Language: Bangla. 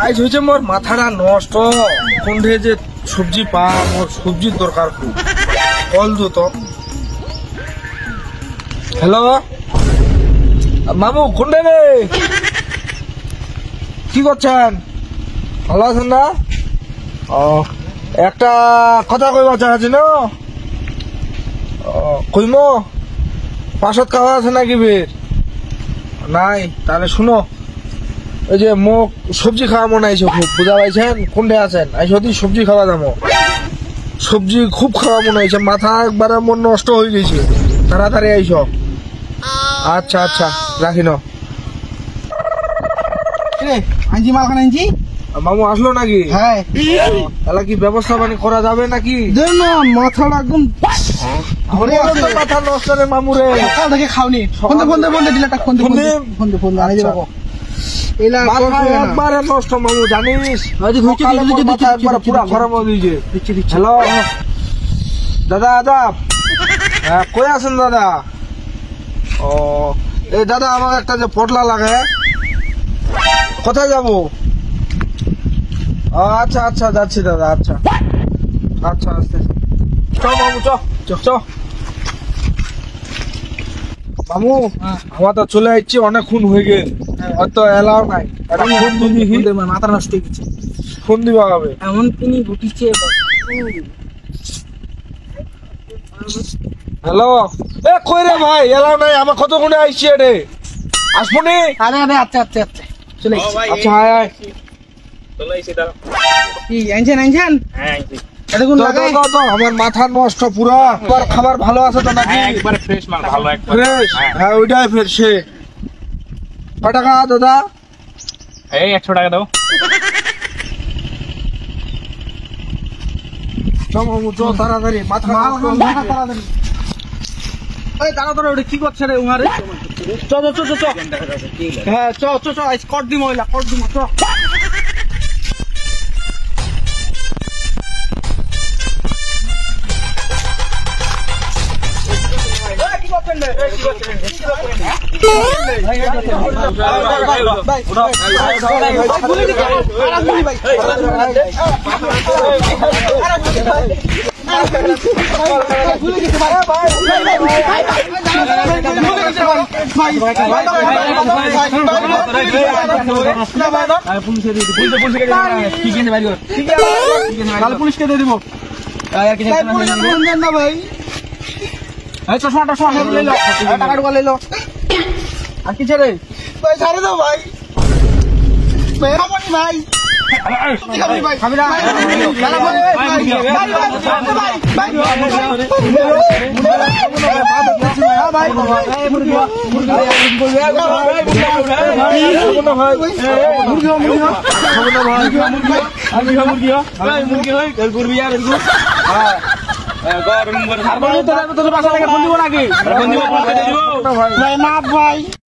আজ হয়েছে মোর মাথাটা নষ্ট। কোনঠে যে সবজি পা, মোর সবজির দরকার খুব। কল তো। হ্যালো মামু, কোনঠে রে? কি করছেন? ভালো আছেন না? ও, একটা কথা কইবা চাচ্ছি না। কইম পাশত খাওয়া আছে নাকি বের নাই? তাহলে শুনো, ওই যে মোক সবজি খাওয়া মনে আইছে খুব, বুঝা পাইছেন? কোনটা আছেন? আইসো দি সবজি খাওয়া যাবো। সবজি খুব খাওয়া মনে আইছে, মাথা একবারে মন নষ্ট হয়ে গেছে। তাড়াতাড়ি আইসো। আচ্ছা আচ্ছা, রাখি ন। আনছি মালখান আনছি। মামু আসলো নাকি? হ্যাঁ, তাহলে কি ব্যবস্থা পানি করা যাবে নাকি? মাথাটা একদম মাথা নষ্ট রে মামু রে। সকাল থেকে খাওনি। ফোন দে ডিলারটা ফোন দে আনি যাবো। একবারে নষ্ট মামু, জানিস? পুরা গরম হয়ে দিয়েছে। হ্যালো দাদা, দাদা কই আছেন দাদা? ও এই দাদা, আমাকে একটা যে পটলা লাগে, কোথায় যাবো? আচ্ছা আচ্ছা, যাচ্ছি দাদা। আচ্ছা আচ্ছা, আসতে চ মামু, চ মামু। আমার তো চলে যাচ্ছি, অনেকক্ষণ হয়ে গেল, হয়তো এলাও নাই। মাথা নষ্ট হয়ে গেছে। ফোন দিবা হবে এমন কিনি ঘটিছে। হ্যালো, এ কই রে ভাই? এলাও নাই, আমার কতক্ষণে আইছি রে। আসবনি? আরে আচ্ছা আচ্ছা আচ্ছা, চলে আচ্ছা আয় আয়। কি আনছেন? হ্যাঁ, এতক্ষণ লাগাই। আমার মাথা নষ্ট পুরা। খাবার ভালো আছে তো নাকি? একবারে ফ্রেশ মাল, ভালো একবার ফ্রেশ? হ্যাঁ, ওইটাই ফ্রেশ। কয় টাকা দাদা? এই 100 টাকা দাও। তাড়াতাড়ি মাথা তাড়াতাড়ি। এই তাড়াতাড়ি, ওটা কি করছে রে উহারে? চ হ্যাঁ, চ কট দি মহিলা, কট দি চ। পুলিশকে দিয়ে দিব না ভাই। চশমা লে লো, টাকা ঢুকা লে লো। আর কি ছেড়ে ভাই, ছাড়ে দাও ভাই। ভাই ভাই